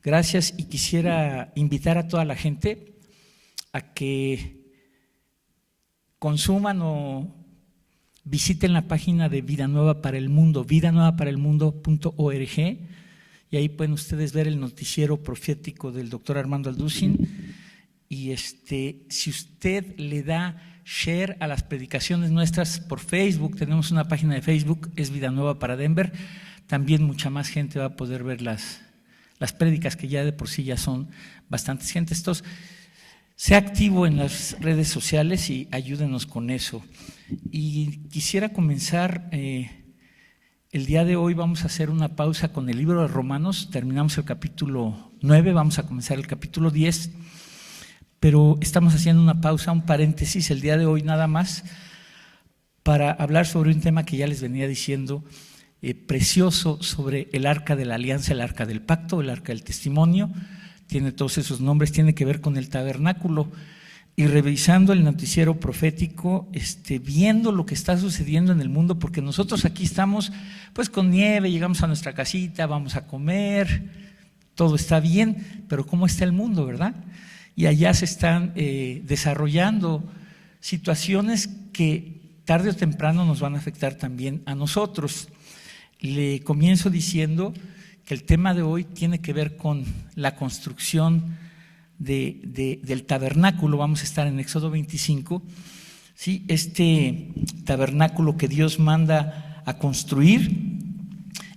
Gracias, y quisiera invitar a toda la gente a que consuman o visiten la página de Vida Nueva para el Mundo, vidanuevaparaelmundo.org, y ahí pueden ustedes ver el noticiero profético del doctor Armando Alducin. Y si usted le da share a las predicaciones nuestras por Facebook, tenemos una página de Facebook, es Vida Nueva para Denver, también mucha más gente va a poder ver las prédicas, que ya de por sí ya son bastantes gente. Entonces, sea activo en las redes sociales y ayúdenos con eso. Y quisiera comenzar, el día de hoy vamos a hacer una pausa con el libro de Romanos, terminamos el capítulo 9, vamos a comenzar el capítulo 10, pero estamos haciendo una pausa, un paréntesis el día de hoy nada más, para hablar sobre un tema que ya les venía diciendo, precioso, sobre el arca de la alianza, el arca del pacto, el arca del testimonio. Tiene todos esos nombres, tiene que ver con el tabernáculo. Y revisando el noticiero profético, viendo lo que está sucediendo en el mundo, porque nosotros aquí estamos pues con nieve, llegamos a nuestra casita, vamos a comer, todo está bien, pero ¿cómo está el mundo, verdad? Y allá se están desarrollando situaciones que tarde o temprano nos van a afectar también a nosotros. Le comienzo diciendo que el tema de hoy tiene que ver con la construcción del tabernáculo. Vamos a estar en Éxodo 25, ¿sí? Este tabernáculo que Dios manda a construir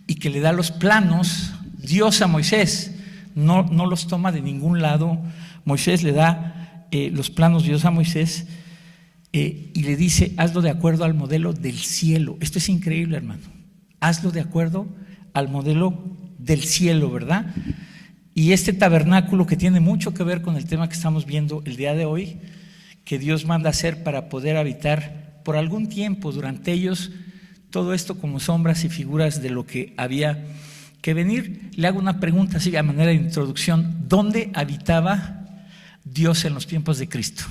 y que le da los planos Dios a Moisés, no los toma de ningún lado. Moisés le da los planos Dios a Moisés y le dice: hazlo de acuerdo al modelo del cielo. Esto es increíble, hermano. Hazlo de acuerdo al modelo del cielo, ¿verdad? Y este tabernáculo, que tiene mucho que ver con el tema que estamos viendo el día de hoy, que Dios manda hacer para poder habitar por algún tiempo durante ellos, todo esto como sombras y figuras de lo que había que venir. Le hago una pregunta así a manera de introducción: ¿dónde habitaba Dios en los tiempos de Cristo?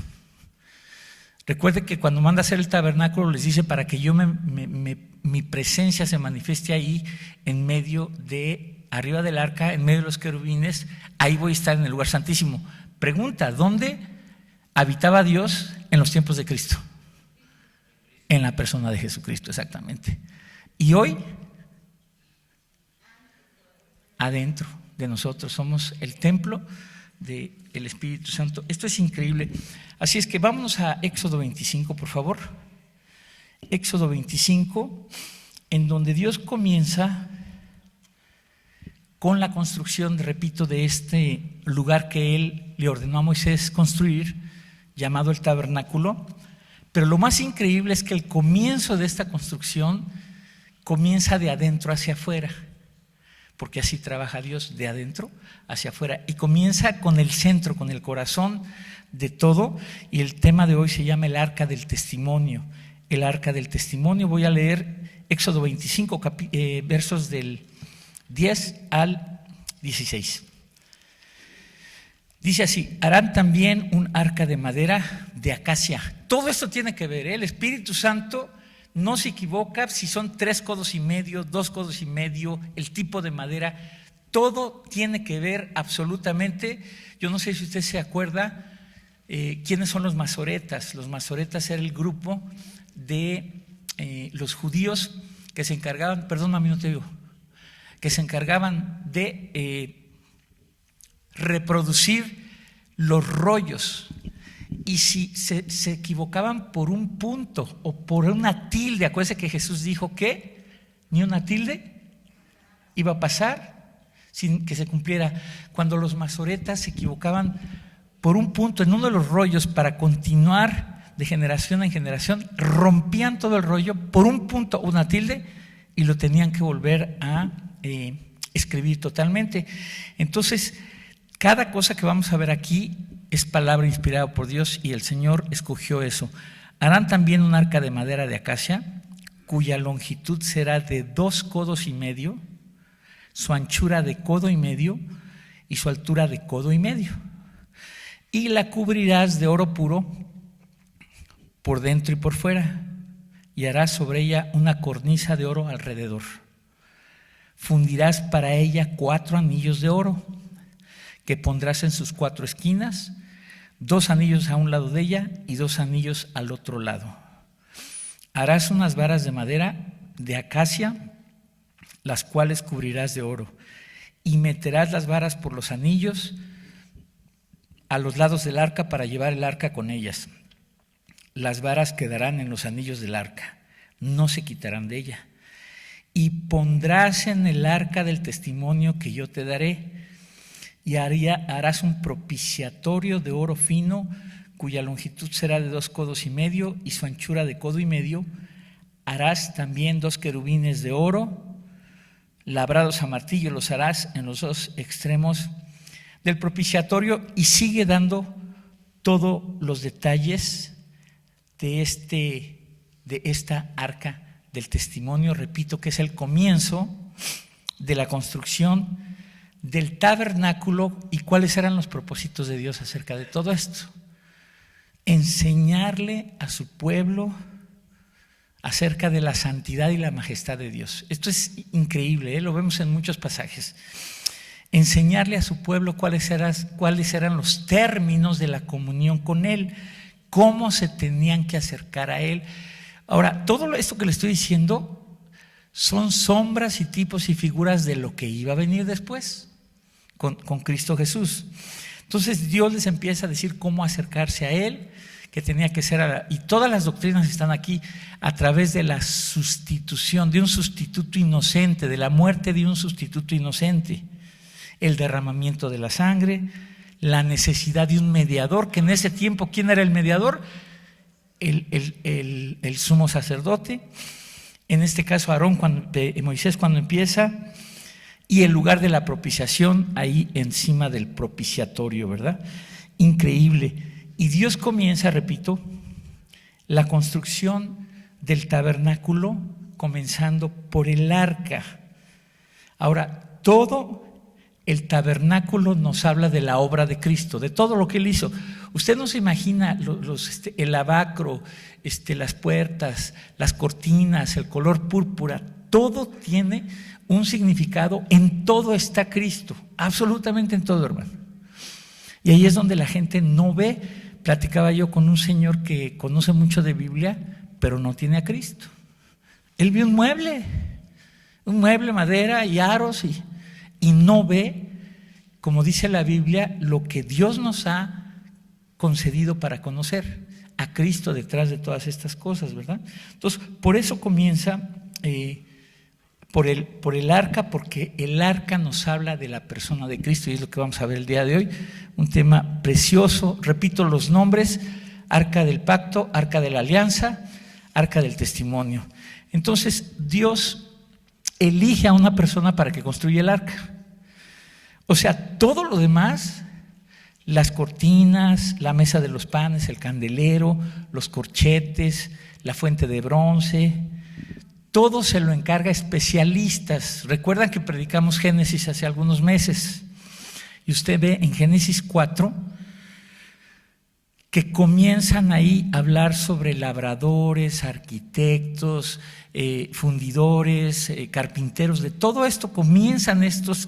Recuerde que cuando manda a hacer el tabernáculo les dice: para que yo mi presencia se manifieste ahí en medio de, arriba del arca, en medio de los querubines, ahí voy a estar en el lugar santísimo. Pregunta: ¿dónde habitaba Dios en los tiempos de Cristo? En la persona de Jesucristo, exactamente. Y hoy, adentro de nosotros, somos el templo del Espíritu Santo. Esto es increíble. Así es que vámonos a Éxodo 25, por favor. Éxodo 25, en donde Dios comienza con la construcción, repito, de este lugar que Él le ordenó a Moisés construir, llamado el tabernáculo. Pero lo más increíble es que el comienzo de esta construcción comienza de adentro hacia afuera, porque así trabaja Dios, de adentro hacia afuera, y comienza con el centro, con el corazón de todo. Y el tema de hoy se llama el arca del testimonio. El arca del testimonio. Voy a leer Éxodo 25, versos del 10 al 16. Dice así: harán también un arca de madera de acacia. Todo esto tiene que ver, el Espíritu Santo no se equivoca si son 3 codos y medio, 2 codos y medio, el tipo de madera, todo tiene que ver absolutamente. Yo no sé si usted se acuerda quiénes son los masoretas. Los masoretas era el grupo de los judíos que se encargaban, perdón mami, no te digo, que se encargaban de reproducir los rollos. Y si se equivocaban por un punto o por una tilde, acuérdense que Jesús dijo que ni una tilde iba a pasar sin que se cumpliera. Cuando los masoretas se equivocaban por un punto en uno de los rollos para continuar de generación en generación, rompían todo el rollo por un punto, una tilde, y lo tenían que volver a escribir totalmente. Entonces, cada cosa que vamos a ver aquí es palabra inspirada por Dios, y el Señor escogió eso. Harán también un arca de madera de acacia, cuya longitud será de 2 codos y medio, su anchura de codo y medio y su altura de codo y medio. Y la cubrirás de oro puro por dentro y por fuera, y harás sobre ella una cornisa de oro alrededor. Fundirás para ella 4 anillos de oro, que pondrás en sus 4 esquinas, 2 anillos a un lado de ella y 2 anillos al otro lado. Harás unas varas de madera de acacia, las cuales cubrirás de oro, y meterás las varas por los anillos a los lados del arca para llevar el arca con ellas. Las varas quedarán en los anillos del arca, no se quitarán de ella. Y pondrás en el arca del testimonio que yo te daré, y harás un propiciatorio de oro fino, cuya longitud será de 2 codos y medio y su anchura de codo y medio. Harás también 2 querubines de oro, labrados a martillo, los harás en los 2 extremos del propiciatorio, y sigue dando todos los detalles de esta arca del testimonio. Repito que es el comienzo de la construcción del tabernáculo. ¿Y cuáles eran los propósitos de Dios acerca de todo esto? Enseñarle a su pueblo acerca de la santidad y la majestad de Dios. Esto es increíble, lo vemos en muchos pasajes. Enseñarle a su pueblo cuáles eran los términos de la comunión con Él, cómo se tenían que acercar a Él. Ahora, todo esto que le estoy diciendo son sombras y tipos y figuras de lo que iba a venir después con Cristo Jesús. Entonces Dios les empieza a decir cómo acercarse a Él, que tenía que ser, y todas las doctrinas están aquí a través de la sustitución, de un sustituto inocente, de la muerte de un sustituto inocente, el derramamiento de la sangre, la necesidad de un mediador, que en ese tiempo, ¿quién era el mediador? El sumo sacerdote, en este caso Moisés cuando empieza, y el lugar de la propiciación ahí encima del propiciatorio, ¿verdad? Increíble. Y Dios comienza, repito, la construcción del tabernáculo, comenzando por el arca. Ahora, todo el tabernáculo nos habla de la obra de Cristo, de todo lo que Él hizo. Usted no se imagina el lavacro, las puertas, las cortinas, el color púrpura, todo tiene un significado. En todo está Cristo, absolutamente en todo, hermano. Y ahí es donde la gente no ve. Platicaba yo con un señor que conoce mucho de Biblia, pero no tiene a Cristo. Él vio un mueble, madera y aros, y no ve, como dice la Biblia, lo que Dios nos ha concedido para conocer a Cristo detrás de todas estas cosas, ¿verdad? Entonces, por eso comienza por el arca, porque el arca nos habla de la persona de Cristo, y es lo que vamos a ver el día de hoy. Un tema precioso. Repito los nombres: arca del pacto, arca de la alianza, arca del testimonio. Entonces Dios elige a una persona para que construya el arca. O sea, todo lo demás, las cortinas, la mesa de los panes, el candelero, los corchetes, la fuente de bronce, todo se lo encarga especialistas. Recuerdan que predicamos Génesis hace algunos meses, y usted ve en Génesis 4 que comienzan ahí a hablar sobre labradores, arquitectos, fundidores, carpinteros. De todo esto comienzan estos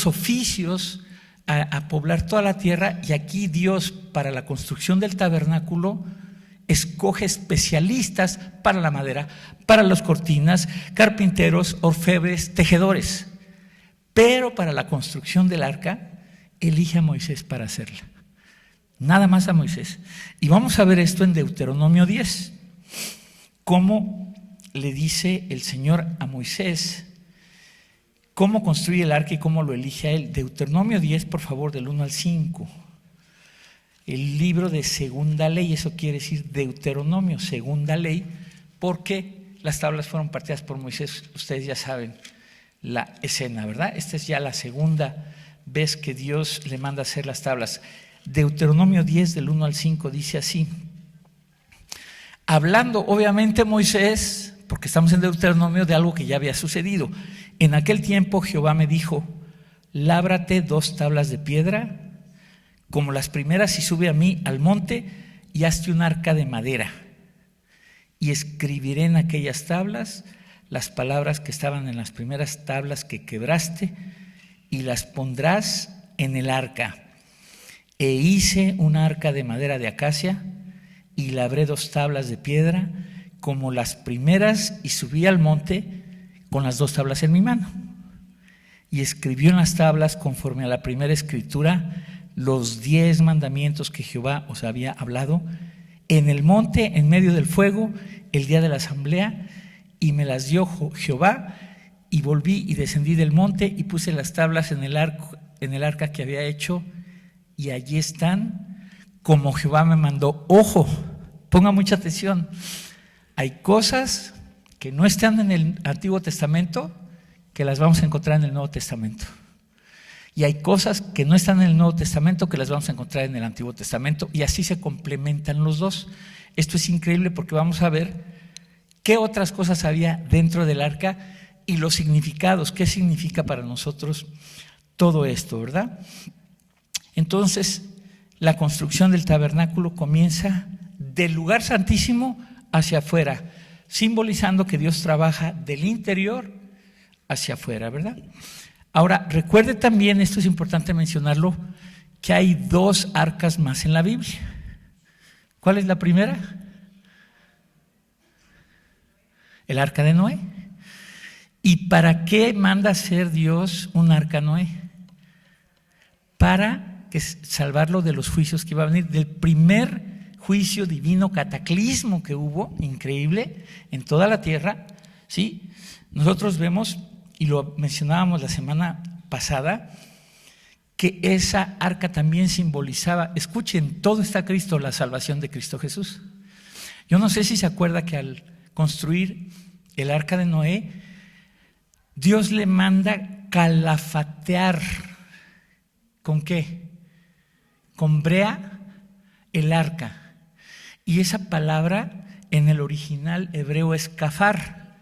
oficios a poblar toda la tierra. Y aquí Dios, para la construcción del tabernáculo, escoge especialistas para la madera, para las cortinas, carpinteros, orfebres, tejedores. Pero para la construcción del arca, elige a Moisés para hacerla. Nada más a Moisés. Y vamos a ver esto en Deuteronomio 10. Cómo le dice el Señor a Moisés cómo construye el arca y cómo lo elige a él. Deuteronomio 10, por favor, del 1 al 5. El libro de segunda ley, eso quiere decir Deuteronomio, segunda ley, porque las tablas fueron partidas por Moisés. Ustedes ya saben la escena, ¿verdad? Esta es ya la segunda vez que Dios le manda hacer las tablas. Deuteronomio 10, del 1 al 5, dice así. Hablando, obviamente, Moisés, porque estamos en Deuteronomio, de algo que ya había sucedido. En aquel tiempo Jehová me dijo: lábrate 2 tablas de piedra, como las primeras, y sube a mí al monte, y hazte un arca de madera. Y escribiré en aquellas tablas las palabras que estaban en las primeras tablas que quebraste, y las pondrás en el arca. E hice un arca de madera de acacia y labré 2 tablas de piedra como las primeras y subí al monte con las 2 tablas en mi mano. Y escribió en las tablas, conforme a la primera escritura, los 10 mandamientos que Jehová os había hablado en el monte, en medio del fuego, el día de la asamblea, y me las dio Jehová, y volví y descendí del monte y puse las tablas en el arca que había hecho, y allí están como Jehová me mandó. Ojo, ponga mucha atención, hay cosas que no están en el Antiguo Testamento que las vamos a encontrar en el Nuevo Testamento. Y hay cosas que no están en el Nuevo Testamento que las vamos a encontrar en el Antiguo Testamento, y así se complementan los dos. Esto es increíble porque vamos a ver qué otras cosas había dentro del arca y los significados, qué significa para nosotros todo esto, ¿verdad? Entonces, la construcción del tabernáculo comienza del lugar santísimo hacia afuera, simbolizando que Dios trabaja del interior hacia afuera, ¿verdad? Ahora, recuerde también, esto es importante mencionarlo, que hay 2 arcas más en la Biblia. ¿Cuál es la primera? El arca de Noé. ¿Y para qué manda hacer Dios un arca a Noé? Para salvarlo de los juicios que iba a venir, del primer juicio divino, cataclismo que hubo, increíble, en toda la tierra, ¿sí? Nosotros vemos, y lo mencionábamos la semana pasada, que esa arca también simbolizaba, escuchen, todo está Cristo, la salvación de Cristo Jesús. Yo no sé si se acuerda que al construir el arca de Noé, Dios le manda calafatear. ¿Con qué? Con brea el arca. Y esa palabra en el original hebreo es kafar.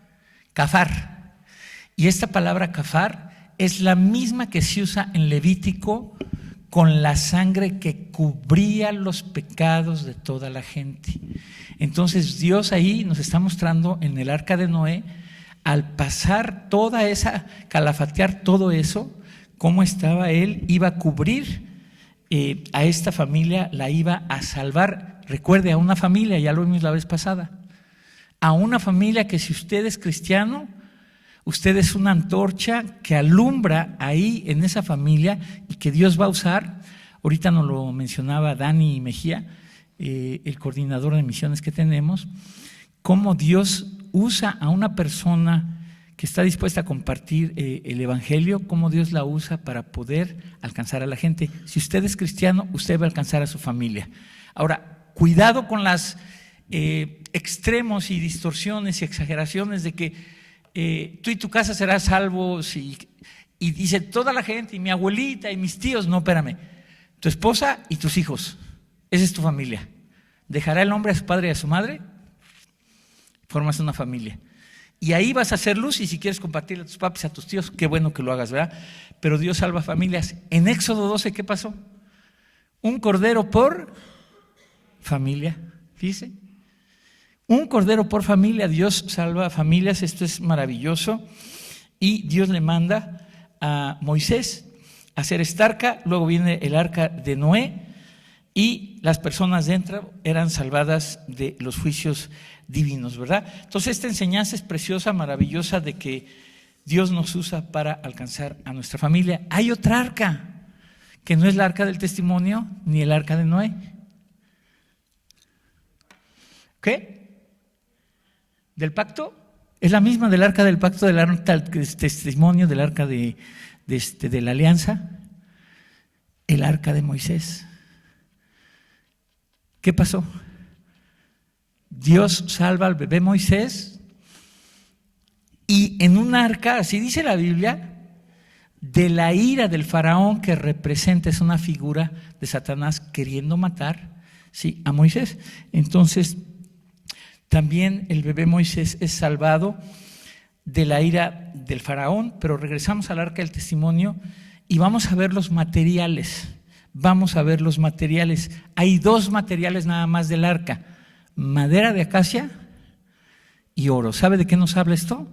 Y esta palabra kafar es la misma que se usa en Levítico con la sangre que cubría los pecados de toda la gente. Entonces Dios ahí nos está mostrando en el arca de Noé, al pasar toda esa, calafatear todo eso, cómo estaba Él, iba a cubrir a esta familia, la iba a salvar. Recuerde, a una familia, ya lo vimos la vez pasada, a una familia que si usted es cristiano, usted es una antorcha que alumbra ahí en esa familia y que Dios va a usar. Ahorita nos lo mencionaba Dani Mejía, el coordinador de misiones que tenemos, cómo Dios usa a una persona que está dispuesta a compartir el evangelio, cómo Dios la usa para poder alcanzar a la gente. Si usted es cristiano, usted va a alcanzar a su familia. Ahora, cuidado con las extremos y distorsiones y exageraciones de que tú y tu casa serás salvos y dice toda la gente, y mi abuelita y mis tíos. No, espérame, tu esposa y tus hijos, esa es tu familia. ¿Dejará el hombre a su padre y a su madre? Formas una familia. Y ahí vas a hacer luz, y si quieres compartirle a tus papás y a tus tíos, qué bueno que lo hagas, ¿verdad? Pero Dios salva familias. En Éxodo 12, ¿qué pasó? Un cordero por familia, fíjese. Un cordero por familia, Dios salva familias, esto es maravilloso. Y Dios le manda a Moisés a hacer esta arca, luego viene el arca de Noé, y las personas dentro eran salvadas de los juicios divinos, ¿verdad? Entonces esta enseñanza es preciosa, maravillosa, de que Dios nos usa para alcanzar a nuestra familia. Hay otra arca, que no es la arca del testimonio ni el arca de Noé. ¿Qué? ¿Del pacto? Es la misma del arca del pacto, del arca del testimonio, del arca de la alianza, el arca de Moisés. ¿Qué pasó? Dios salva al bebé Moisés, y en un arca, así dice la Biblia, de la ira del faraón, que representa, es una figura de Satanás queriendo matar, ¿sí?, a Moisés. Entonces también el bebé Moisés es salvado de la ira del faraón. Pero regresamos al arca del testimonio y vamos a ver los materiales. Hay 2 materiales nada más del arca: madera de acacia y oro. ¿Sabe de qué nos habla esto?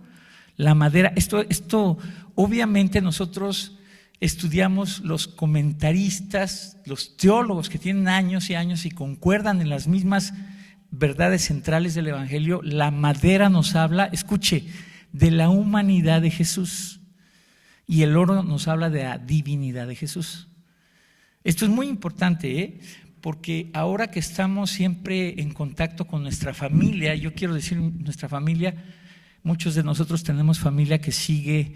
La madera, esto obviamente nosotros estudiamos los comentaristas, los teólogos que tienen años y años y concuerdan en las mismas verdades centrales del Evangelio, la madera nos habla, escuche, de la humanidad de Jesús y el oro nos habla de la divinidad de Jesús. Esto es muy importante, porque ahora que estamos siempre en contacto con nuestra familia, yo quiero decir nuestra familia, muchos de nosotros tenemos familia que sigue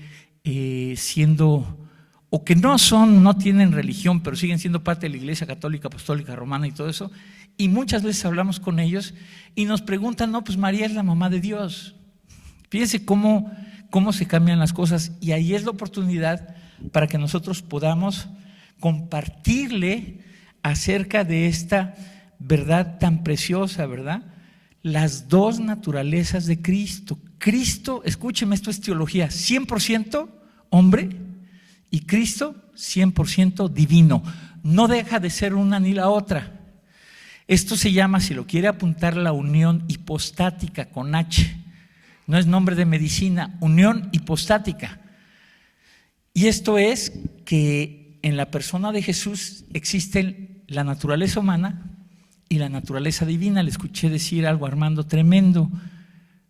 siendo, o que no tienen religión, pero siguen siendo parte de la Iglesia Católica, Apostólica, Romana y todo eso, y muchas veces hablamos con ellos y nos preguntan, no, pues María es la mamá de Dios. Fíjense cómo se cambian las cosas, y ahí es la oportunidad para que nosotros podamos compartirle acerca de esta verdad tan preciosa, ¿verdad? Las dos naturalezas de Cristo. Cristo, escúcheme, esto es teología, 100% hombre, y Cristo 100% divino. No deja de ser una ni la otra. Esto se llama, si lo quiere apuntar, la unión hipostática con H. No es nombre de medicina, unión hipostática. Y esto es que en la persona de Jesús existen la naturaleza humana y la naturaleza divina. Le escuché decir algo a Armando tremendo.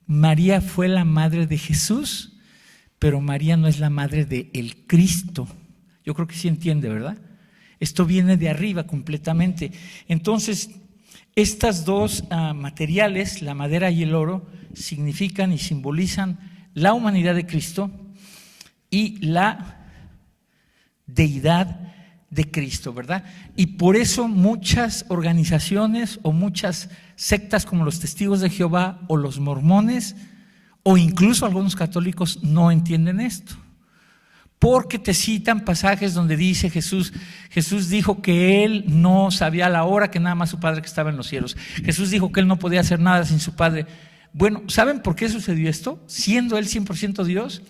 María fue la madre de Jesús, pero María no es la madre de el Cristo. Yo creo que sí entiende, ¿verdad? Esto viene de arriba completamente. Entonces, estas dos materiales, la madera y el oro, significan y simbolizan la humanidad de Cristo y la deidad de Cristo, ¿verdad? Y por eso muchas organizaciones o muchas sectas como los Testigos de Jehová o los mormones o incluso algunos católicos no entienden esto, porque te citan pasajes donde dice Jesús dijo que él no sabía la hora, que nada más su Padre que estaba en los cielos. Jesús dijo que él no podía hacer nada sin su Padre. Bueno, ¿saben por qué sucedió esto? Siendo él 100% Dios,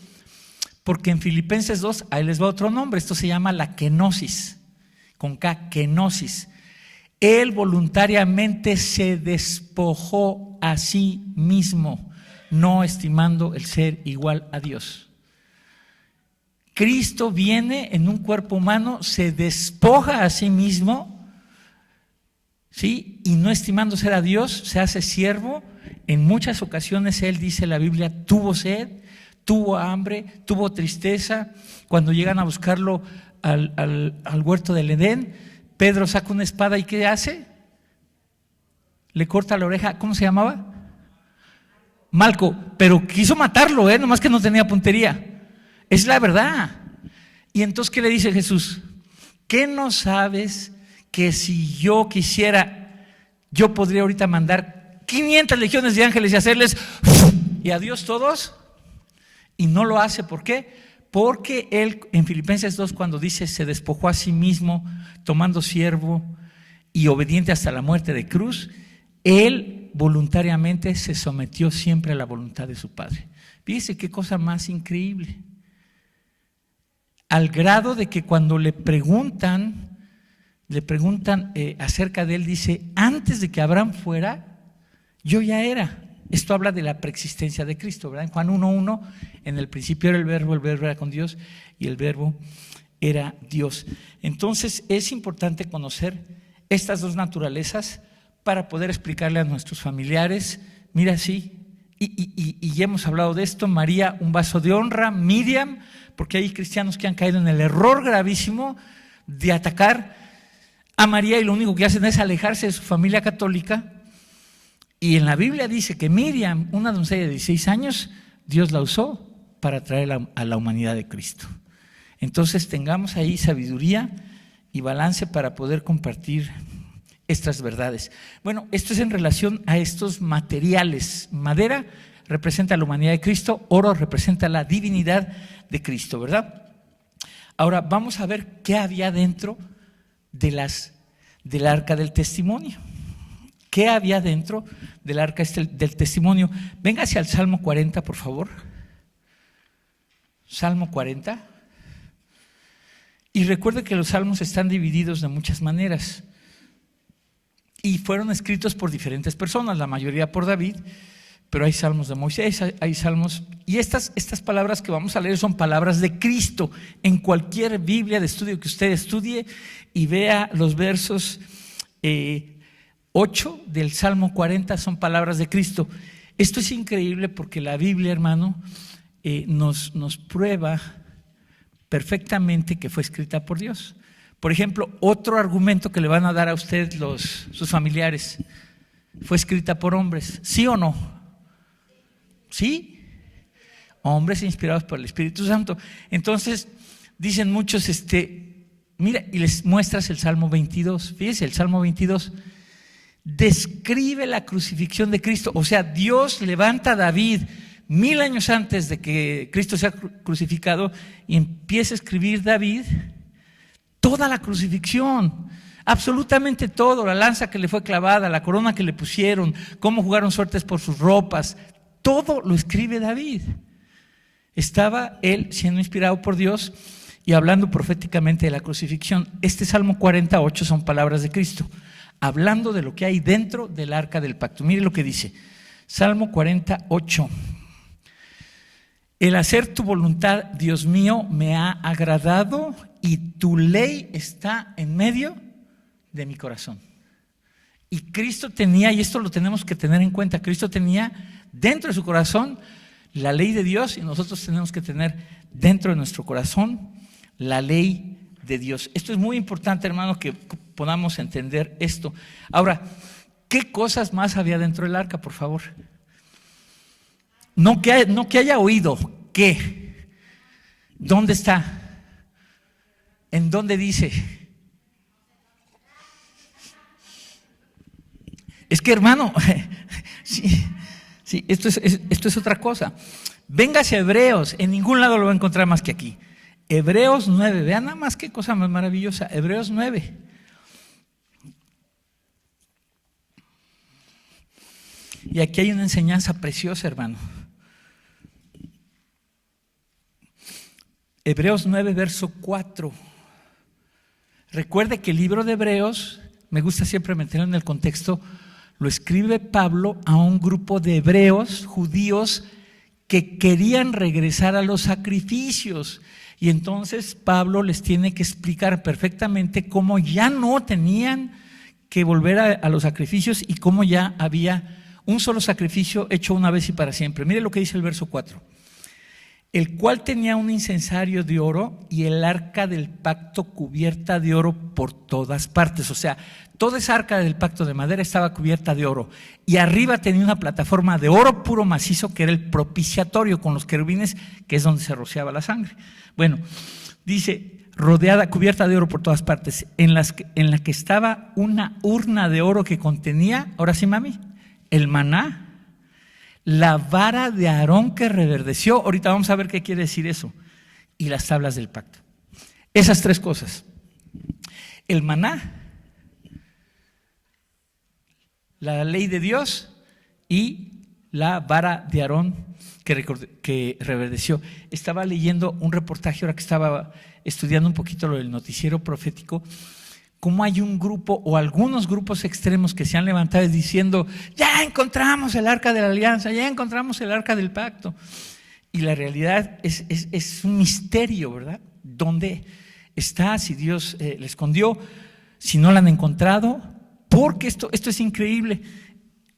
porque en Filipenses 2, ahí les va otro nombre, esto se llama la kenosis, con K, kenosis. Él voluntariamente se despojó a sí mismo, no estimando el ser igual a Dios. Cristo viene en un cuerpo humano, se despoja a sí mismo, ¿sí? Y no estimando ser a Dios, se hace siervo. En muchas ocasiones él, dice la Biblia, tuvo sed, tuvo hambre, tuvo tristeza. Cuando llegan a buscarlo al huerto del Edén, Pedro saca una espada y ¿qué hace? Le corta la oreja. ¿Cómo se llamaba? Malco, pero quiso matarlo, nomás que no tenía puntería. Es la verdad. Y entonces, ¿qué le dice Jesús? ¿Qué no sabes que si yo quisiera, yo podría ahorita mandar 500 legiones de ángeles y hacerles y adiós todos? Y no lo hace, ¿por qué? Porque él en Filipenses 2 cuando dice se despojó a sí mismo tomando siervo y obediente hasta la muerte de cruz, él voluntariamente se sometió siempre a la voluntad de su Padre. Fíjese qué cosa más increíble. Al grado de que cuando le preguntan acerca de él, dice, antes de que Abraham fuera, yo ya era. Esto habla de la preexistencia de Cristo, ¿verdad? En Juan 1:1, en el principio era el verbo era con Dios y el verbo era Dios. Entonces es importante conocer estas dos naturalezas para poder explicarle a nuestros familiares, mira, sí, y ya hemos hablado de esto, María, un vaso de honra, Miriam, porque hay cristianos que han caído en el error gravísimo de atacar a María y lo único que hacen es alejarse de su familia católica. Y en la Biblia dice que Miriam, una doncella de 16 años, Dios la usó para traer a la humanidad de Cristo. Entonces tengamos ahí sabiduría y balance para poder compartir estas verdades. Bueno, esto es en relación a estos materiales. Madera representa la humanidad de Cristo, oro representa la divinidad de Cristo, ¿verdad? Ahora vamos a ver qué había dentro del arca del testimonio. ¿Qué había dentro del arca del testimonio? Venga hacia el Salmo 40, por favor. Salmo 40. Y recuerde que los salmos están divididos de muchas maneras y fueron escritos por diferentes personas, la mayoría por David, pero hay salmos de Moisés, hay salmos, y estas palabras que vamos a leer son palabras de Cristo. En cualquier Biblia de estudio que usted estudie y vea los versos 8 del Salmo 40 son palabras de Cristo. Esto es increíble porque la Biblia, hermano, nos prueba perfectamente que fue escrita por Dios. Por ejemplo, otro argumento que le van a dar a usted sus familiares: fue escrita por hombres, ¿sí o no? ¿Sí? Hombres inspirados por el Espíritu Santo. Entonces, dicen muchos, mira, y les muestras el Salmo 22. Fíjense, el Salmo 22 describe la crucifixión de Cristo. O sea, Dios levanta a David 1000 años antes de que Cristo sea crucificado y empieza a escribir David toda la crucifixión, absolutamente todo, la lanza que le fue clavada, la corona que le pusieron, cómo jugaron suertes por sus ropas, todo lo escribe David. Estaba él siendo inspirado por Dios y hablando proféticamente de la crucifixión. Este Salmo 48 son palabras de Cristo, hablando de lo que hay dentro del arca del pacto. Mire lo que dice Salmo 48: el hacer tu voluntad, Dios mío, me ha agradado, y tu ley está en medio de mi corazón. Y Cristo tenía, y esto lo tenemos que tener en cuenta, Cristo tenía dentro de su corazón la ley de Dios, y nosotros tenemos que tener dentro de nuestro corazón la ley de Dios. Esto es muy importante, hermano, que podamos entender esto. Ahora, ¿qué cosas más había dentro del arca, por favor? No que haya oído, ¿qué? ¿Dónde está? ¿En dónde dice? Es que, hermano, sí, esto es otra cosa. Véngase a Hebreos, en ningún lado lo va a encontrar más que aquí. Hebreos 9, vean nada más qué cosa más maravillosa. Hebreos 9. Y aquí hay una enseñanza preciosa, hermano. Hebreos 9, verso 4. Recuerde que el libro de Hebreos, me gusta siempre meterlo en el contexto, lo escribe Pablo a un grupo de hebreos, judíos, que querían regresar a los sacrificios. Y entonces Pablo les tiene que explicar perfectamente cómo ya no tenían que volver a los sacrificios y cómo ya había un solo sacrificio hecho una vez y para siempre. Mire lo que dice el verso 4. El cual tenía un incensario de oro y el arca del pacto cubierta de oro por todas partes. O sea, toda esa arca del pacto de madera estaba cubierta de oro, y arriba tenía una plataforma de oro puro macizo que era el propiciatorio con los querubines, que es donde se rociaba la sangre. Bueno, dice, rodeada, cubierta de oro por todas partes, en la que estaba una urna de oro que contenía, ahora sí, mami, el maná, la vara de Aarón que reverdeció, ahorita vamos a ver qué quiere decir eso, y las tablas del pacto. Esas tres cosas: el maná, la ley de Dios y la vara de Aarón que reverdeció. Estaba leyendo un reportaje ahora que estaba estudiando un poquito lo del noticiero profético, cómo hay un grupo o algunos grupos extremos que se han levantado diciendo: ya encontramos el arca de la alianza, ya encontramos el arca del pacto. Y la realidad es un misterio, ¿verdad? ¿Dónde está? Si Dios la escondió, si no la han encontrado, porque esto es increíble.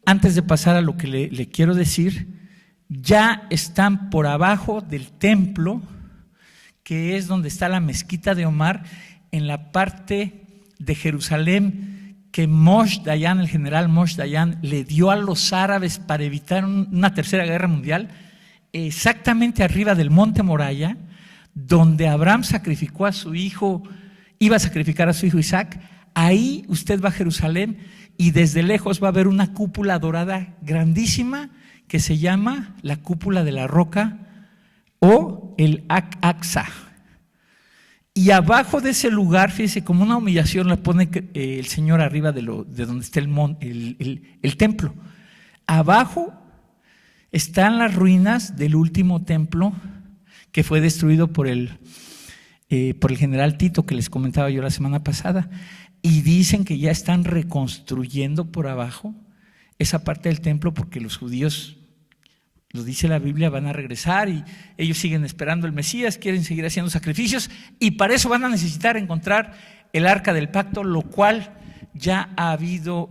Antes de pasar a lo que le quiero decir, ya están por abajo del templo, que es donde está la mezquita de Omar, en la parte de Jerusalén que Moshe Dayan, el general Moshe Dayan, le dio a los árabes para evitar una tercera guerra mundial, exactamente arriba del monte Moriah, donde Abraham sacrificó a su hijo, iba a sacrificar a su hijo Isaac. Ahí usted va a Jerusalén y desde lejos va a ver una cúpula dorada grandísima que se llama la cúpula de la roca o el Aqsa. Y abajo de ese lugar, fíjese, como una humillación la pone el Señor arriba de donde está el templo. Abajo están las ruinas del último templo que fue destruido por el general Tito, que les comentaba yo la semana pasada. Y dicen que ya están reconstruyendo por abajo esa parte del templo porque los judíos lo dice la Biblia, van a regresar y ellos siguen esperando el Mesías, quieren seguir haciendo sacrificios y para eso van a necesitar encontrar el arca del pacto, lo cual ya ha habido,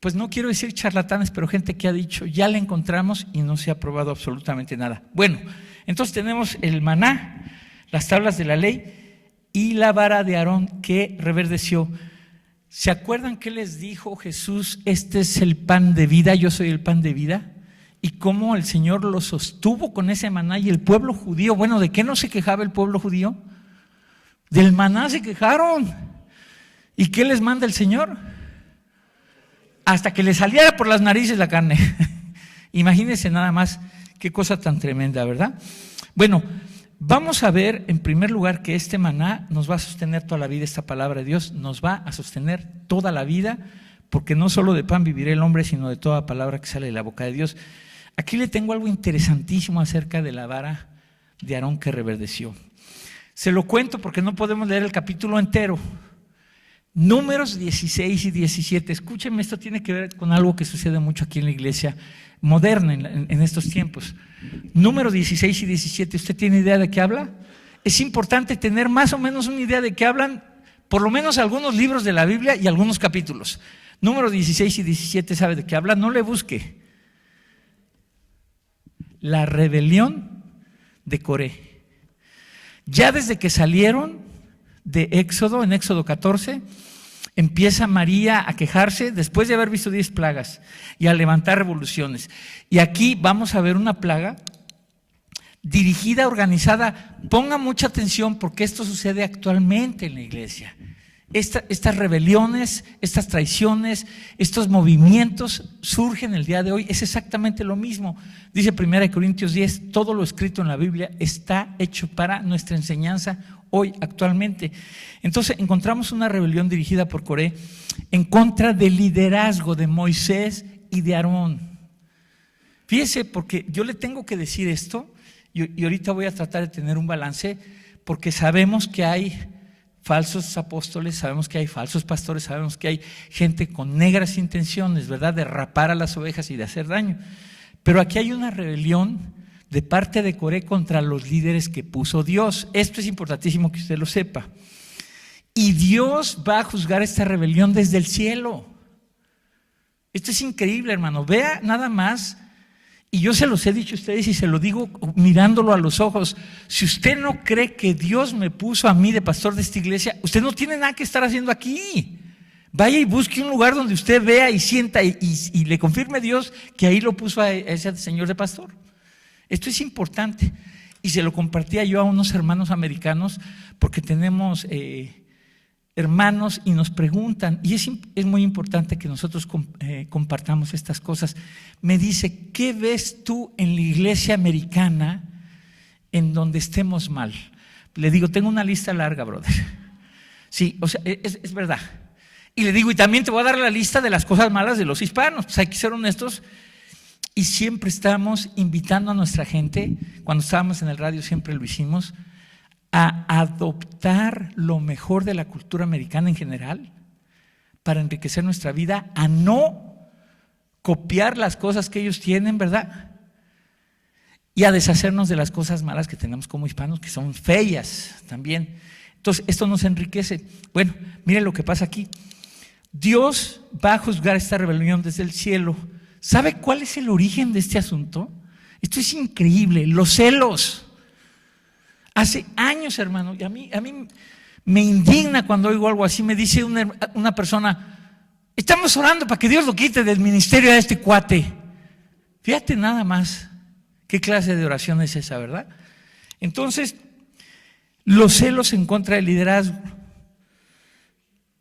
pues no quiero decir charlatanes, pero gente que ha dicho, ya la encontramos y no se ha probado absolutamente nada. Bueno, entonces tenemos el maná, las tablas de la ley y la vara de Aarón que reverdeció. ¿Se acuerdan qué les dijo Jesús? Este es el pan de vida, yo soy el pan de vida. Y cómo el Señor lo sostuvo con ese maná y el pueblo judío, bueno, ¿de qué no se quejaba el pueblo judío? Del maná se quejaron. ¿Y qué les manda el Señor? Hasta que les saliera por las narices la carne. Imagínense nada más qué cosa tan tremenda, ¿verdad? Bueno, vamos a ver en primer lugar que este maná nos va a sostener toda la vida, esta palabra de Dios nos va a sostener toda la vida, porque no solo de pan vivirá el hombre, sino de toda palabra que sale de la boca de Dios. Aquí le tengo algo interesantísimo acerca de la vara de Aarón que reverdeció. Se lo cuento porque no podemos leer el capítulo entero. Números 16 y 17, escúchenme, esto tiene que ver con algo que sucede mucho aquí en la iglesia moderna en estos tiempos. Números 16 y 17, ¿usted tiene idea de qué habla? Es importante tener más o menos una idea de qué hablan, por lo menos algunos libros de la Biblia y algunos capítulos. Números 16 y 17, ¿sabe de qué habla? No le busque. La rebelión de Coré. Ya desde que salieron de Éxodo, en Éxodo 14, empieza María a quejarse después de haber visto 10 plagas y a levantar revoluciones. Y aquí vamos a ver una plaga dirigida, organizada. Ponga mucha atención porque esto sucede actualmente en la iglesia. Estas rebeliones, estas traiciones, estos movimientos surgen el día de hoy. Es exactamente lo mismo. Dice 1 Corintios 10, todo lo escrito en la Biblia está hecho para nuestra enseñanza hoy, actualmente. Entonces encontramos una rebelión dirigida por Coré en contra del liderazgo de Moisés y de Aarón. Fíjese, porque yo le tengo que decir esto y ahorita voy a tratar de tener un balance, porque sabemos que hay falsos apóstoles, sabemos que hay falsos pastores, sabemos que hay gente con negras intenciones, ¿verdad?, de rapar a las ovejas y de hacer daño. Pero aquí hay una rebelión de parte de Coré contra los líderes que puso Dios. Esto es importantísimo que usted lo sepa. Y Dios va a juzgar esta rebelión desde el cielo. Esto es increíble, hermano. Vea nada más, y yo se los he dicho a ustedes y se lo digo mirándolo a los ojos. Si usted no cree que Dios me puso a mí de pastor de esta iglesia, usted no tiene nada que estar haciendo aquí. Vaya y busque un lugar donde usted vea y sienta y le confirme a Dios que ahí lo puso a ese señor de pastor. Esto es importante y se lo compartía yo a unos hermanos americanos porque tenemos hermanos y nos preguntan, y es muy importante que nosotros compartamos estas cosas. Me dice, ¿qué ves tú en la iglesia americana en donde estemos mal? Le digo, tengo una lista larga, brother. Sí, o sea, es verdad. Y le digo, y también te voy a dar la lista de las cosas malas de los hispanos. Pues hay que ser honestos. Y siempre estamos invitando a nuestra gente, cuando estábamos en el radio siempre lo hicimos, a adoptar lo mejor de la cultura americana en general para enriquecer nuestra vida, a no copiar las cosas que ellos tienen, ¿verdad? Y a deshacernos de las cosas malas que tenemos como hispanos, que son feas también. Entonces, esto nos enriquece. Bueno, miren lo que pasa aquí. Dios va a juzgar esta rebelión desde el cielo. ¿Sabe cuál es el origen de este asunto? Esto es increíble, los celos. Hace años, hermano, y a mí me indigna cuando oigo algo así. Me dice una persona, estamos orando para que Dios lo quite del ministerio a este cuate. Fíjate nada más qué clase de oración es esa, ¿verdad? Entonces, los celos en contra del liderazgo.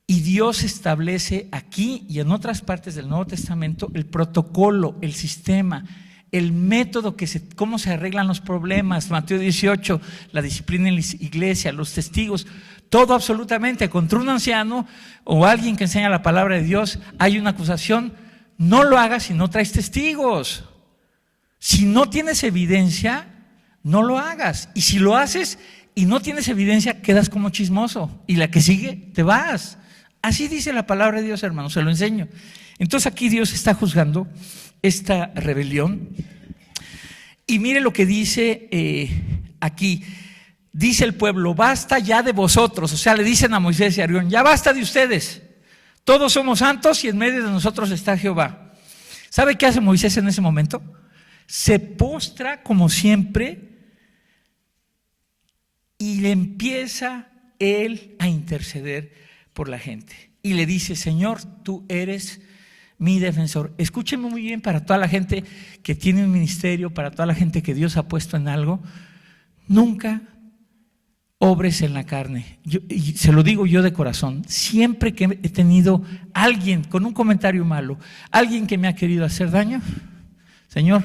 Y Dios establece aquí y en otras partes del Nuevo Testamento el protocolo, el sistema, el método, cómo se arreglan los problemas. Mateo 18, la disciplina en la iglesia, los testigos, todo absolutamente. Contra un anciano o alguien que enseña la palabra de Dios hay una acusación. No lo hagas si no traes testigos. Si no tienes evidencia, no lo hagas. Y si lo haces y no tienes evidencia, quedas como chismoso. Y la que sigue, te vas. Así dice la palabra de Dios, hermano, se lo enseño. Entonces aquí Dios está juzgando esta rebelión. Y mire lo que dice aquí. Dice el pueblo: basta ya de vosotros. O sea, le dicen a Moisés y a Aarón: ya basta de ustedes. Todos somos santos y en medio de nosotros está Jehová. ¿Sabe qué hace Moisés en ese momento? Se postra como siempre y le empieza él a interceder por la gente. Y le dice: Señor, tú eres mi defensor. Escúchenme muy bien, para toda la gente que tiene un ministerio, para toda la gente que Dios ha puesto en algo, nunca obres en la carne. Y se lo digo yo de corazón, siempre que he tenido alguien con un comentario malo, alguien que me ha querido hacer daño, Señor,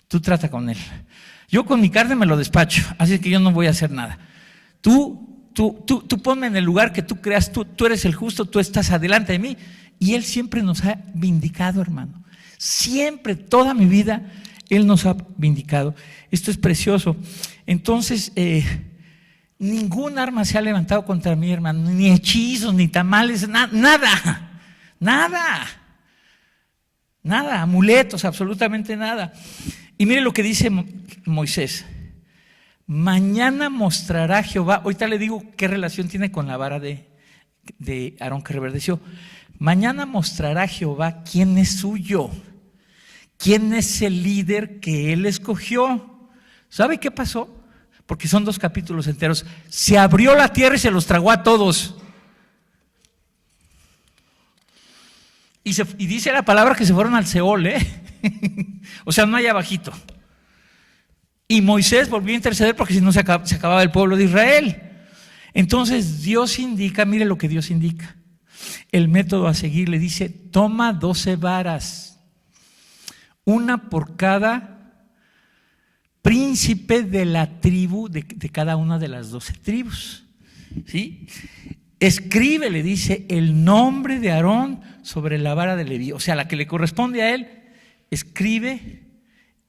tú trata con él. Yo con mi carne me lo despacho, así que yo no voy a hacer nada. Tú ponme en el lugar que tú creas, tú eres el justo, tú estás adelante de mí. Y Él siempre nos ha vindicado, hermano. Siempre, toda mi vida, Él nos ha vindicado. Esto es precioso. Entonces, ningún arma se ha levantado contra mí, hermano. Ni hechizos, ni tamales, nada. Nada, amuletos, absolutamente nada. Y mire lo que dice Moisés: mañana mostrará Jehová. Ahorita le digo qué relación tiene con la vara de Aarón que reverdeció. Mañana mostrará Jehová quién es suyo, quién es el líder que él escogió. ¿Sabe qué pasó? Porque son 2 capítulos enteros. Se abrió la tierra y se los tragó a todos. Y dice la palabra que se fueron al Seol, o sea, no hay abajito. Y Moisés volvió a interceder porque si no se acababa el pueblo de Israel. Entonces Dios indica, mire lo que Dios indica. El método a seguir, le dice: toma 12 varas, una por cada príncipe de la tribu, de cada una de las 12 tribus. ¿Sí? Escribe, le dice, el nombre de Aarón sobre la vara de Leví, o sea, la que le corresponde a él. Escribe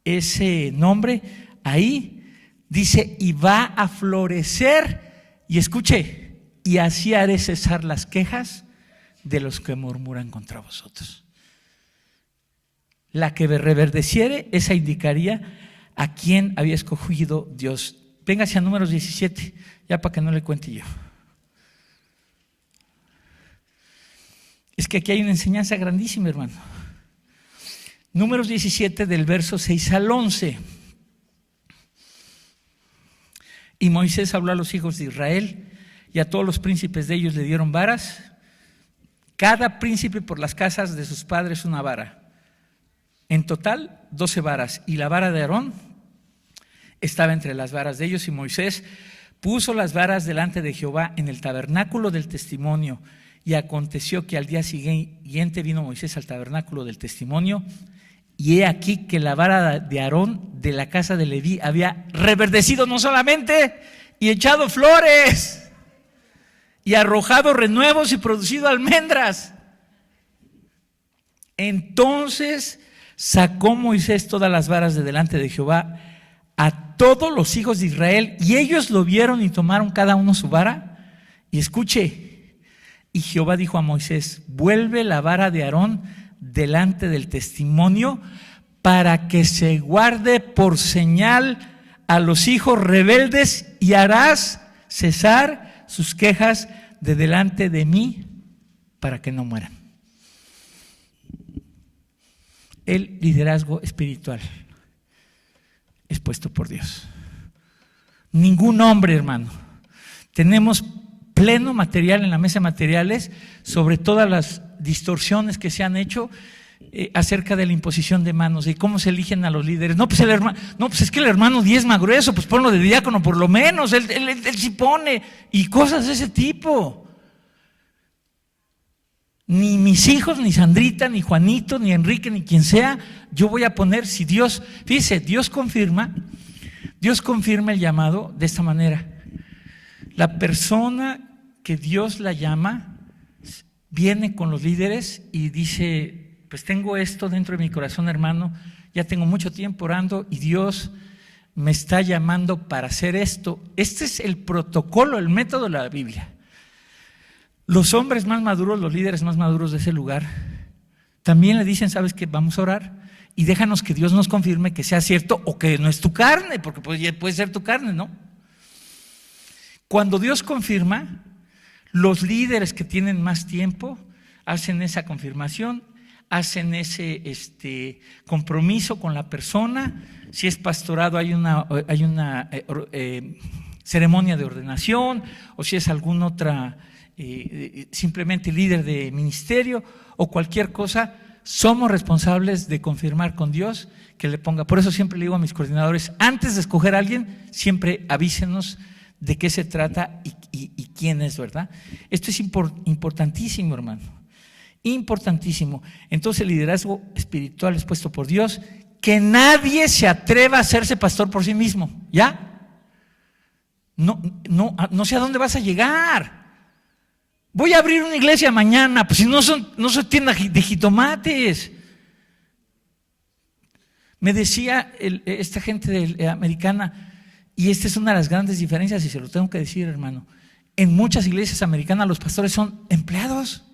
ese nombre ahí, dice, y va a florecer. Y escuche: y así haré cesar las quejas de los que murmuran contra vosotros. La que reverdeciere, esa indicaría a quién había escogido Dios. Véngase a Números 17, ya para que no le cuente yo. Es que aquí hay una enseñanza grandísima, hermano. Números 17, del verso 6 al 11. Y Moisés habló a los hijos de Israel, y a todos los príncipes de ellos le dieron varas, cada príncipe por las casas de sus padres una vara. En total 12 varas, y la vara de Aarón estaba entre las varas de ellos. Y Moisés puso las varas delante de Jehová en el tabernáculo del testimonio. Y aconteció que al día siguiente vino Moisés al tabernáculo del testimonio, y he aquí que la vara de Aarón de la casa de Leví había reverdecido no solamente, y echado flores, y arrojado renuevos y producido almendras. Entonces sacó Moisés todas las varas de delante de Jehová a todos los hijos de Israel, y ellos lo vieron y tomaron cada uno su vara. Y escuche: y Jehová dijo a Moisés: vuelve la vara de Aarón delante del testimonio, para que se guarde por señal a los hijos rebeldes, y harás cesar sus quejas de delante de mí, para que no mueran. El liderazgo espiritual es puesto por Dios. Ningún hombre, hermano. Tenemos pleno material en la mesa de materiales sobre todas las distorsiones que se han hecho acerca de la imposición de manos y cómo se eligen a los líderes. No, pues es que el hermano diezma grueso, pues ponlo de diácono por lo menos, él sí pone, y cosas de ese tipo. Ni mis hijos, ni Sandrita, ni Juanito, ni Enrique, ni quien sea, yo voy a poner, si Dios, fíjese, Dios confirma el llamado de esta manera. La persona que Dios la llama viene con los líderes y dice: pues tengo esto dentro de mi corazón, hermano, ya tengo mucho tiempo orando y Dios me está llamando para hacer esto. Este es el protocolo, el método de la Biblia. Los hombres más maduros, los líderes más maduros de ese lugar, también le dicen, ¿sabes qué? Vamos a orar y déjanos que Dios nos confirme que sea cierto o que no es tu carne, porque puede ser tu carne, ¿no? Cuando Dios confirma, los líderes que tienen más tiempo hacen esa confirmación, hacen ese compromiso con la persona. Si es pastorado, hay una ceremonia de ordenación, o si es alguna otra, simplemente líder de ministerio o cualquier cosa, somos responsables de confirmar con Dios que le ponga. Por eso siempre le digo a mis coordinadores, antes de escoger a alguien, siempre avísenos de qué se trata y quién es, ¿verdad? Esto es importantísimo, hermano, importantísimo. Entonces el liderazgo espiritual es puesto por Dios, que nadie se atreva a hacerse pastor por sí mismo, ¿ya? No sé a dónde vas a llegar. Voy a abrir una iglesia mañana, pues si no son tiendas de jitomates. Me decía esta gente americana, y esta es una de las grandes diferencias, y se lo tengo que decir, hermano, en muchas iglesias americanas los pastores son empleados.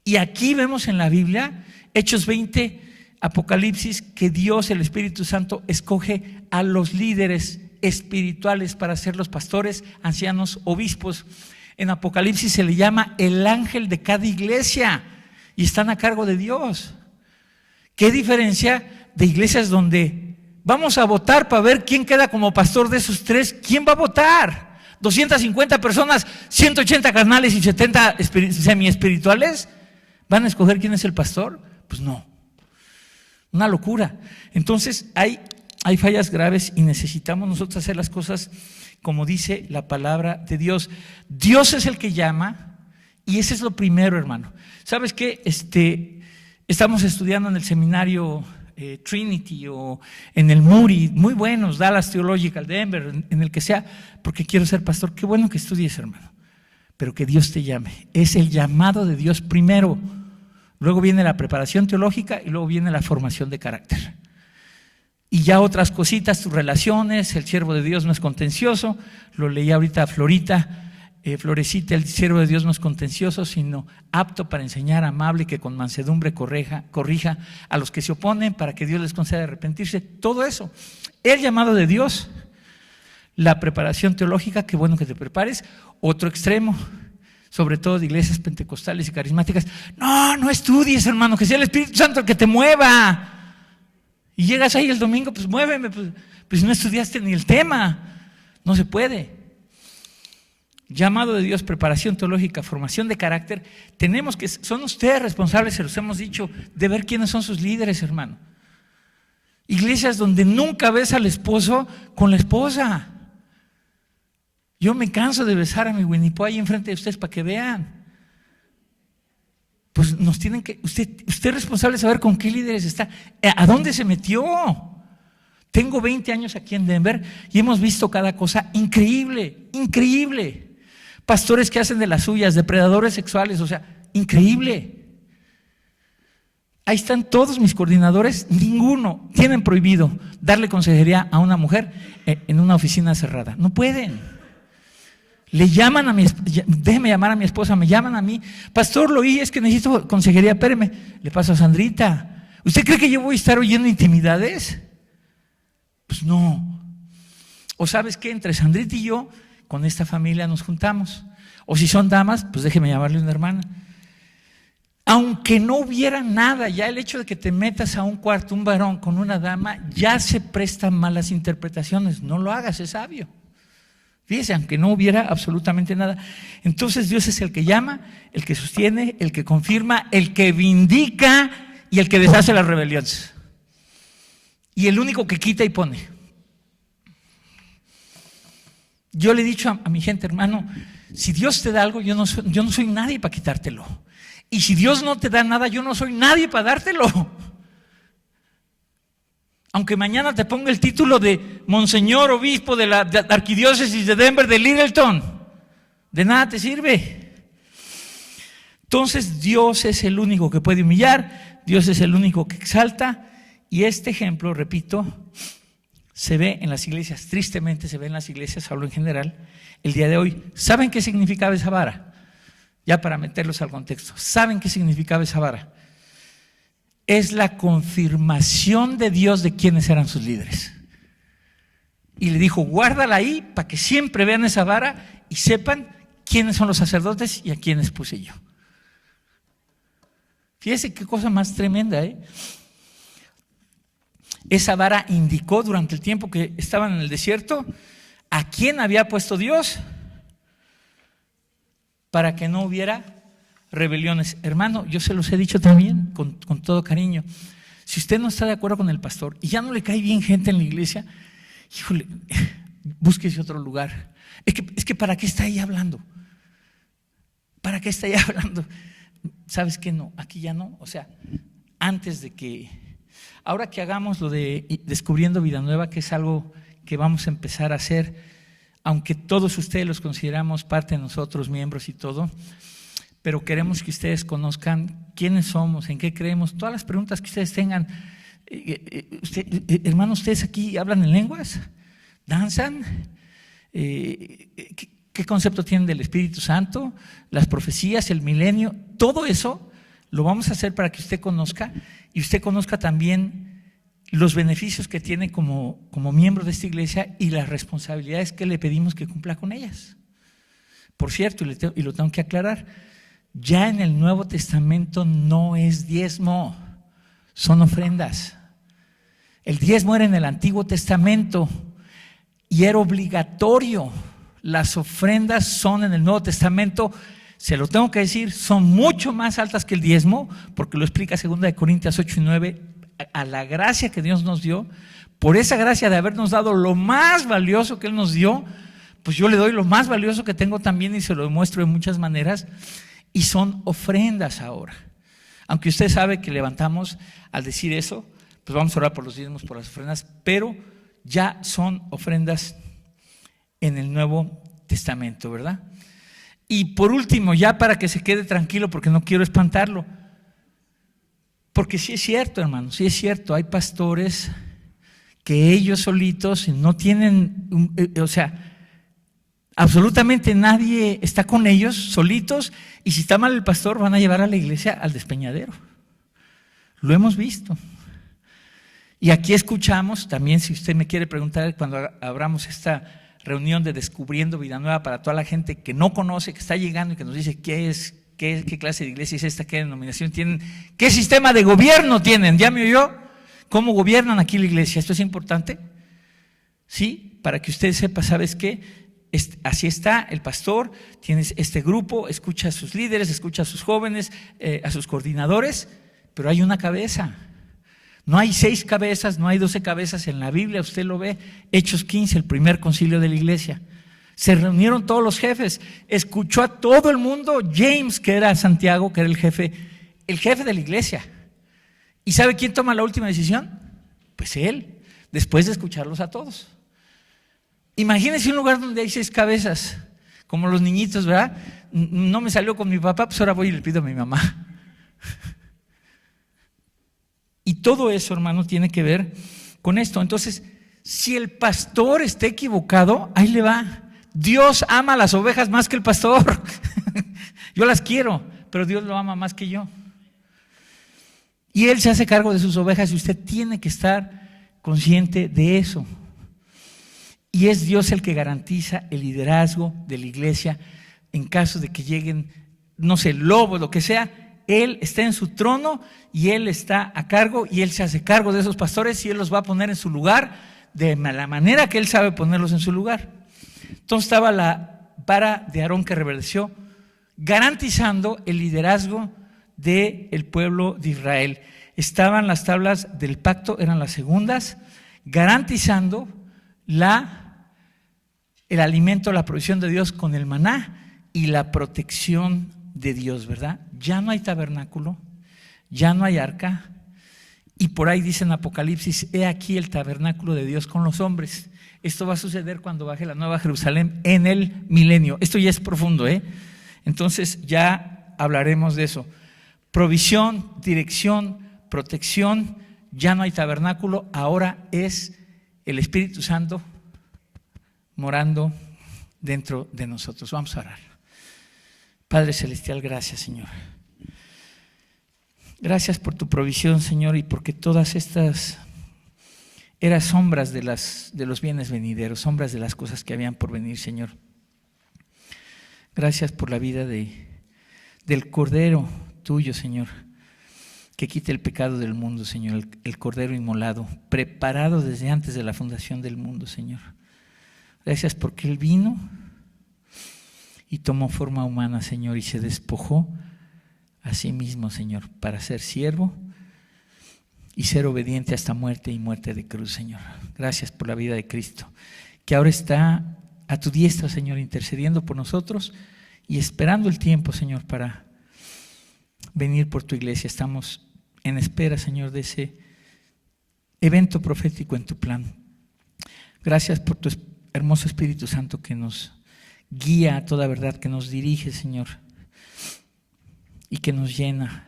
Y aquí vemos en la Biblia, Hechos 20, Apocalipsis, que Dios, el Espíritu Santo, escoge a los líderes espirituales para ser los pastores, ancianos, obispos. En Apocalipsis se le llama el ángel de cada iglesia y están a cargo de Dios. ¿Qué diferencia de iglesias donde vamos a votar para ver quién queda como pastor de esos tres? ¿Quién va a votar? 250 personas, 180 carnales y 70 semi-espirituales. ¿Van a escoger quién es el pastor? Pues no. Una locura. Entonces hay fallas graves y necesitamos nosotros hacer las cosas como dice la palabra de Dios. Dios es el que llama, y ese es lo primero, hermano. ¿Sabes qué? Estamos estudiando en el seminario Trinity o en el Moody, muy buenos, Dallas Theological, Denver, en el que sea, porque quiero ser pastor. Qué bueno que estudies, hermano, pero que Dios te llame. Es el llamado de Dios primero, luego viene la preparación teológica y luego viene la formación de carácter. Y ya otras cositas, tus relaciones, el siervo de Dios no es contencioso, lo leí ahorita Florecita, el siervo de Dios no es contencioso, sino apto para enseñar, amable, que con mansedumbre corrija a los que se oponen, para que Dios les conceda arrepentirse. Todo eso, el llamado de Dios, la preparación teológica, qué bueno que te prepares. Otro extremo, sobre todo de iglesias pentecostales y carismáticas, no estudies, hermano, que sea el Espíritu Santo el que te mueva. Y llegas ahí el domingo, pues muéveme, pues no estudiaste ni el tema. No se puede. Llamado de Dios, preparación teológica, formación de carácter. Son ustedes responsables, se los hemos dicho, de ver quiénes son sus líderes, hermano. Iglesias donde nunca ves al esposo con la esposa. Yo me canso de besar a mi Winnie Pooh ahí enfrente de ustedes para que vean. Pues nos tienen que, usted es responsable de saber con qué líderes está, a dónde se metió. Tengo 20 años aquí en Denver y hemos visto cada cosa increíble. Pastores que hacen de las suyas, depredadores sexuales, o sea, increíble. Ahí están todos mis coordinadores, ninguno tienen prohibido darle consejería a una mujer en una oficina cerrada. No pueden. Le llaman déjeme llamar a mi esposa, me llaman a mí, pastor, lo oí, es que necesito consejería, espéreme, le paso a Sandrita. ¿Usted cree que yo voy a estar oyendo intimidades? Pues no. O sabes qué, entre Sandrita y yo, con esta familia nos juntamos. O si son damas, pues déjeme llamarle una hermana. Aunque no hubiera nada, ya el hecho de que te metas a un cuarto, un varón con una dama, ya se prestan malas interpretaciones. No lo hagas, es sabio. Fíjese, aunque no hubiera absolutamente nada. Entonces Dios es el que llama, el que sostiene, el que confirma, el que vindica y el que deshace las rebeliones. Y el único que quita y pone. Yo le he dicho a mi gente, hermano, si Dios te da algo, yo no soy nadie para quitártelo. Y si Dios no te da nada, yo no soy nadie para dártelo. Aunque mañana te ponga el título de Monseñor Obispo de la Arquidiócesis de Denver, de Littleton, de nada te sirve. Entonces Dios es el único que puede humillar, Dios es el único que exalta, y este ejemplo, repito, se ve en las iglesias, tristemente se ve en las iglesias, hablo en general, el día de hoy. ¿Saben qué significaba esa vara? Ya para meterlos al contexto, ¿saben qué significaba esa vara? es la confirmación de Dios de quiénes eran sus líderes. Y le dijo, guárdala ahí para que siempre vean esa vara y sepan quiénes son los sacerdotes y a quiénes puse yo. Fíjese qué cosa más tremenda, ¿eh? Esa vara indicó durante el tiempo que estaban en el desierto a quién había puesto Dios para que no hubiera rebeliones. Hermano, yo se los he dicho también con todo cariño. Si usted no está de acuerdo con el pastor y ya no le cae bien gente en la iglesia, híjole, búsquese otro lugar. Es que ¿para qué está ahí hablando? ¿Para qué está ahí hablando? ¿Sabes qué? No, aquí ya no. O sea, antes de que, ahora que hagamos lo de Descubriendo Vida Nueva, que es algo que vamos a empezar a hacer, aunque todos ustedes los consideramos parte de nosotros, miembros y todo, pero queremos que ustedes conozcan quiénes somos, en qué creemos, todas las preguntas que ustedes tengan. Hermanos, ¿ustedes aquí hablan en lenguas? ¿Danzan? ¿Qué concepto tienen del Espíritu Santo? Las profecías, el milenio, todo eso lo vamos a hacer para que usted conozca y usted conozca también los beneficios que tiene como miembro de esta iglesia y las responsabilidades que le pedimos que cumpla con ellas. Por cierto, y lo tengo que aclarar, ya en el Nuevo Testamento no es diezmo, son ofrendas. El diezmo era en el Antiguo Testamento y era obligatorio. Las ofrendas son en el Nuevo Testamento, se lo tengo que decir, son mucho más altas que el diezmo, porque lo explica 2 Corintios 8 y 9, a la gracia que Dios nos dio. Por esa gracia de habernos dado lo más valioso que Él nos dio, pues yo le doy lo más valioso que tengo también y se lo demuestro de muchas maneras, y son ofrendas ahora. Aunque usted sabe que levantamos al decir eso, pues vamos a orar por los diezmos, por las ofrendas, pero ya son ofrendas en el Nuevo Testamento, ¿verdad? Y por último, ya para que se quede tranquilo, porque no quiero espantarlo, porque sí es cierto, hermano, sí es cierto, hay pastores que ellos solitos no tienen, o sea, absolutamente nadie está con ellos, solitos, y si está mal el pastor van a llevar a la iglesia al despeñadero. Lo hemos visto. Y aquí escuchamos, también si usted me quiere preguntar cuando abramos esta reunión de Descubriendo Vida Nueva para toda la gente que no conoce, que está llegando y que nos dice qué clase de iglesia es esta, qué denominación tienen, qué sistema de gobierno tienen, ¿ya me oyó? ¿Cómo gobiernan aquí la iglesia? Esto es importante, ¿sí? Para que usted sepa, ¿sabes qué? Así está el pastor, tienes este grupo, escucha a sus líderes, escucha a sus jóvenes, a sus coordinadores, pero hay una cabeza. No hay 6 cabezas, no hay 12 cabezas en la Biblia, usted lo ve, Hechos 15, el primer concilio de la iglesia. Se reunieron todos los jefes, escuchó a todo el mundo, James, que era Santiago, que era el jefe de la iglesia. ¿Y sabe quién toma la última decisión? Pues él, después de escucharlos a todos. Imagínense un lugar donde hay 6 cabezas, como los niñitos, ¿verdad? No me salió con mi papá, pues ahora voy y le pido a mi mamá. Y todo eso, hermano, tiene que ver con esto. Entonces, si el pastor está equivocado, ahí le va. Dios ama a las ovejas más que el pastor. Yo las quiero, pero Dios lo ama más que yo. Y Él se hace cargo de sus ovejas y usted tiene que estar consciente de eso. Y es Dios el que garantiza el liderazgo de la iglesia en caso de que lleguen, no sé, lobos, lo que sea. Él está en su trono y Él está a cargo y Él se hace cargo de esos pastores y Él los va a poner en su lugar de la manera que Él sabe ponerlos en su lugar. Entonces estaba la vara de Aarón que reverdeció, garantizando el liderazgo del pueblo de Israel. Estaban las tablas del pacto, eran las segundas, garantizando el alimento, la provisión de Dios con el maná y la protección de Dios, ¿verdad? Ya no hay tabernáculo, ya no hay arca, y por ahí dice en Apocalipsis, he aquí el tabernáculo de Dios con los hombres. Esto va a suceder cuando baje la Nueva Jerusalén en el milenio. Esto ya es profundo, ¿eh? Entonces ya hablaremos de eso. Provisión, dirección, protección, ya no hay tabernáculo, ahora es el Espíritu Santo morando dentro de nosotros. Vamos a orar. Padre Celestial, gracias, Señor. Gracias por tu provisión, Señor, y porque todas estas eran sombras de los bienes venideros, sombras de las cosas que habían por venir, Señor. Gracias por la vida del Cordero tuyo, Señor, que quite el pecado del mundo, Señor, el Cordero inmolado, preparado desde antes de la fundación del mundo, Señor. Gracias porque Él vino y tomó forma humana, Señor, y se despojó a sí mismo, Señor, para ser siervo y ser obediente hasta muerte y muerte de cruz, Señor. Gracias por la vida de Cristo, que ahora está a tu diestra, Señor, intercediendo por nosotros y esperando el tiempo, Señor, para venir por tu iglesia. Estamos en espera, Señor, de ese evento profético en tu plan. Gracias por tu hermoso Espíritu Santo que nos guía a toda verdad, que nos dirige, Señor, y que nos llena,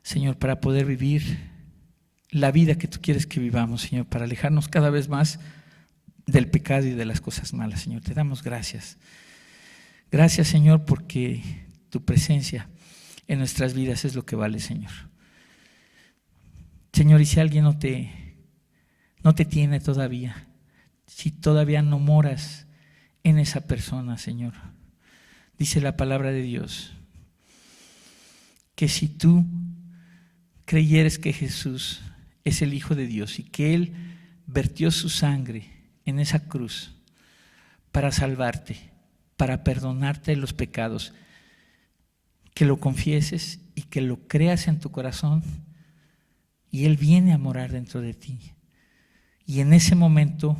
Señor, para poder vivir la vida que tú quieres que vivamos, Señor, para alejarnos cada vez más del pecado y de las cosas malas, Señor. Te damos gracias. Gracias, Señor, porque tu presencia en nuestras vidas es lo que vale, Señor. Señor, y si alguien no te tiene todavía, si todavía no moras en esa persona, Señor, dice la palabra de Dios, que si tú creyeres que Jesús es el Hijo de Dios y que Él vertió su sangre en esa cruz para salvarte, para perdonarte los pecados, que lo confieses y que lo creas en tu corazón y Él viene a morar dentro de ti. Y en ese momento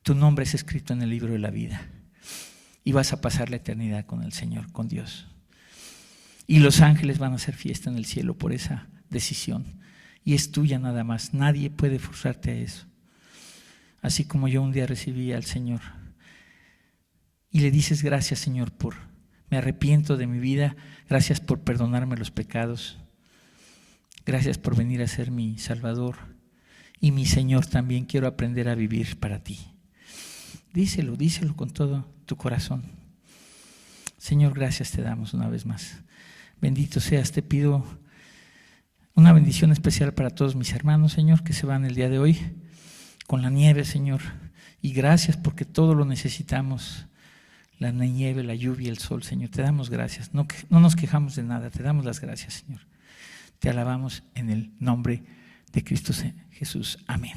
tu nombre es escrito en el libro de la vida y vas a pasar la eternidad con el Señor, con Dios. Y los ángeles van a hacer fiesta en el cielo por esa decisión. Y es tuya nada más. Nadie puede forzarte a eso. Así como yo un día recibí al Señor. Y le dices gracias, Señor, me arrepiento de mi vida. Gracias por perdonarme los pecados. Gracias por venir a ser mi Salvador. Y mi Señor también. Quiero aprender a vivir para ti. Díselo con todo tu corazón. Señor, gracias te damos una vez más. Bendito seas, te pido una bendición especial para todos mis hermanos, Señor, que se van el día de hoy con la nieve, Señor. Y gracias porque todo lo necesitamos, la nieve, la lluvia, el sol, Señor. Te damos gracias, no nos quejamos de nada, te damos las gracias, Señor. Te alabamos en el nombre de Cristo Jesús. Amén.